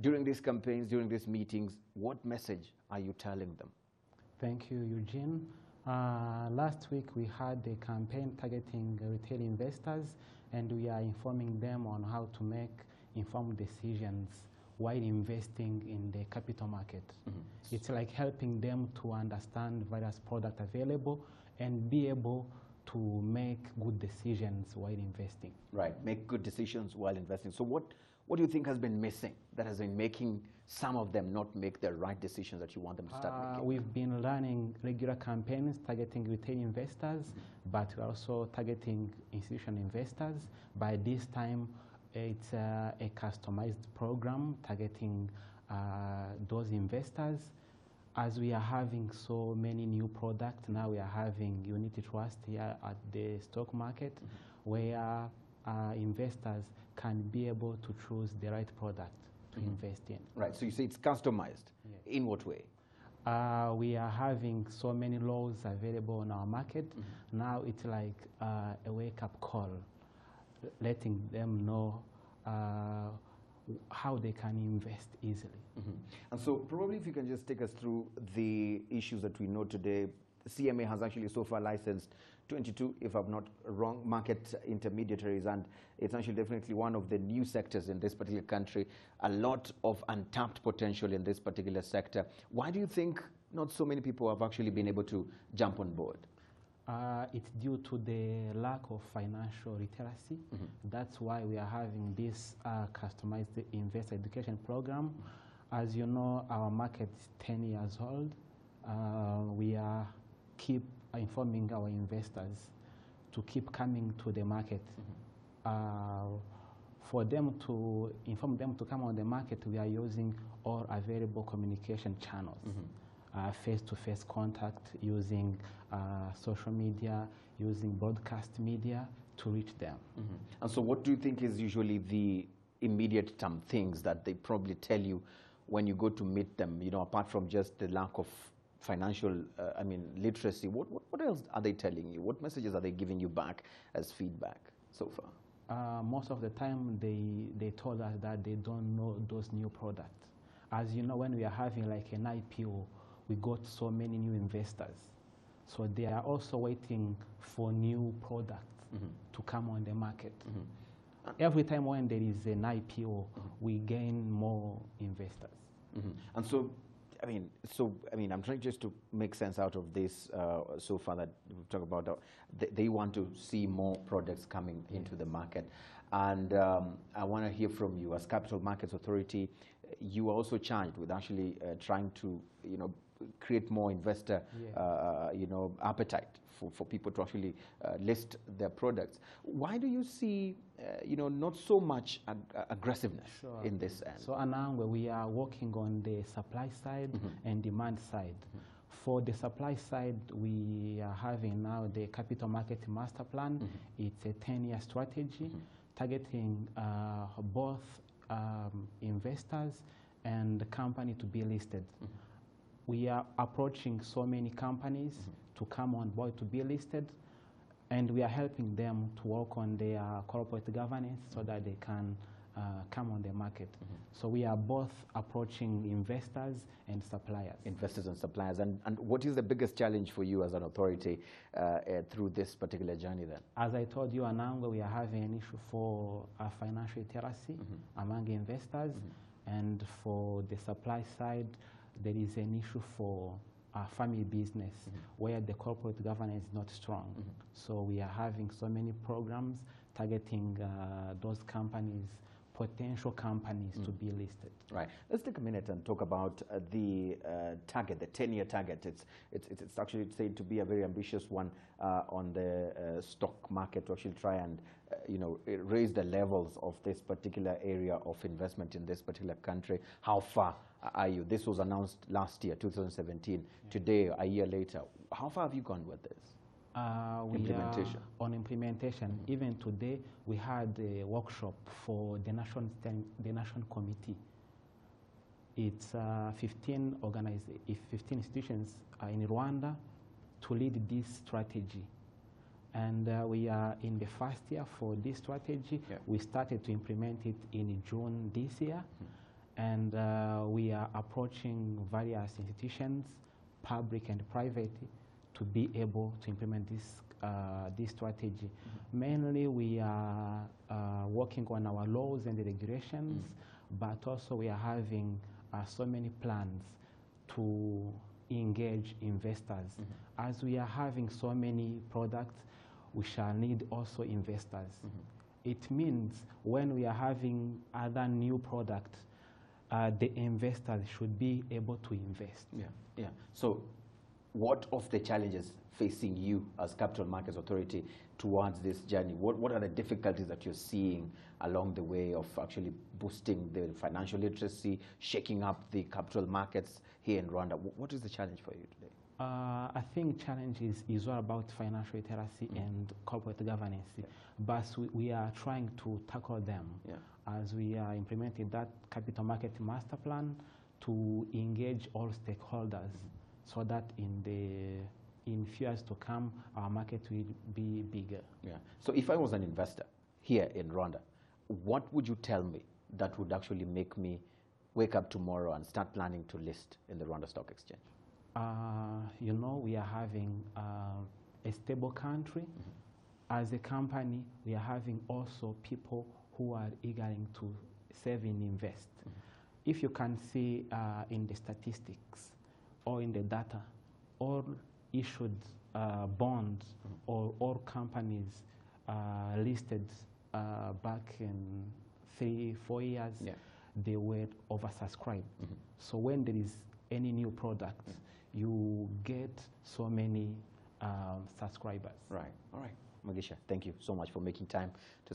During these campaigns, during these meetings, what message are you telling them? Thank you, Eugene. Last week we had a campaign targeting retail investors, and we are informing them on how to make informed decisions while investing in the capital market. It's like helping them to understand various products available and be able to make good decisions while investing. Right, make good decisions while investing. So what do you think has been missing that has been making some of them not make the right decisions that you want them to start making? We've been running regular campaigns targeting retail investors, but we're also targeting institutional investors. By this time, it's a customized program targeting those investors. As we are having so many new products, now we are having unity trust here at the stock market, where investors can be able to choose the right product to invest in. Right, so you say it's customized. Yes. In what way? We are having so many laws available on our market. Now it's like a wake-up call, letting them know how they can invest easily. And so probably if you can just take us through the issues that we know today. CMA has actually so far licensed 22, if I'm not wrong, market intermediaries, and it's actually definitely one of the new sectors in this particular country. A lot of untapped potential in this particular sector. Why do you think not so many people have actually been able to jump on board? It's due to the lack of financial literacy. That's why we are having this customized investor education program. As you know, our market is 10 years old. We are keep informing our investors to keep coming to the market. For them to inform them to come on the market, we are using all available communication channels. Face-to-face contact, using social media, using broadcast media to reach them. And so what do you think is usually the immediate term things that they probably tell you when you go to meet them, you know, apart from just the lack of financial, literacy? What else are they telling you? What messages are they giving you back as feedback so far? Most of the time they told us that they don't know those new products. As you know, when we are having like an IPO, we got so many new investors. So they are also waiting for new products to come on the market. Every time when there is an IPO, we gain more investors. And so, I'm trying just to make sense out of this so far that we've talked about. They want to see more products coming into the market. And I want to hear from you. As Capital Markets Authority, you are also charged with actually trying to, create more investor, appetite for people to actually list their products. Why do you see, not so much aggressiveness in this end? So now we are working on the supply side and demand side. For the supply side, we are having now the Capital Market Master Plan. It's a 10-year strategy targeting both investors and the company to be listed. We are approaching so many companies to come on board to be listed, and we are helping them to work on their corporate governance so that they can come on the market. So we are both approaching investors and suppliers. Investors and suppliers. And what is the biggest challenge for you as an authority through this particular journey then? As I told you, Anangwe, we are having an issue for financial literacy among investors. And for the supply side, there is an issue for family business where the corporate governance is not strong. So we are having so many programs targeting those companies, potential companies to be listed. Right. Let's take a minute and talk about the target, the 10-year target. It's actually said to be a very ambitious one on the stock market to actually try and raise the levels of this particular area of investment in this particular country. How far are you? This was announced last year, 2017. Today, a year later, how far have you gone with this? Implementation. On implementation. Even today, we had a workshop for the National Committee. It's 15 institutions in Rwanda to lead this strategy. And we are in the first year for this strategy. We started to implement it in June this year. And we are approaching various institutions, public and private, to be able to implement this strategy. Mainly, we are working on our laws and regulations, but also we are having so many plans to engage investors. As we are having so many products, we shall need also investors. It means when we are having other new products, the investors should be able to invest. Yeah. So what of the challenges facing you as Capital Markets Authority towards this journey? What are the difficulties that you're seeing along the way of actually boosting the financial literacy, shaking up the capital markets here in Rwanda? What is the challenge for you today? I think challenge is all about financial literacy and corporate governance, but we are trying to tackle them as we are implementing that capital market master plan to engage all stakeholders so that in few years to come, our market will be bigger. So if I was an investor here in Rwanda, what would you tell me that would actually make me wake up tomorrow and start planning to list in the Rwanda Stock Exchange? You know, we are having a stable country. As a company, we are having also people who are eager to save and invest. If you can see in the statistics or in the data, all issued bonds or all companies listed back in 3-4 years, they were oversubscribed. So when there is any new product, you get so many subscribers. Right. All right. Migisha, thank you so much for making time to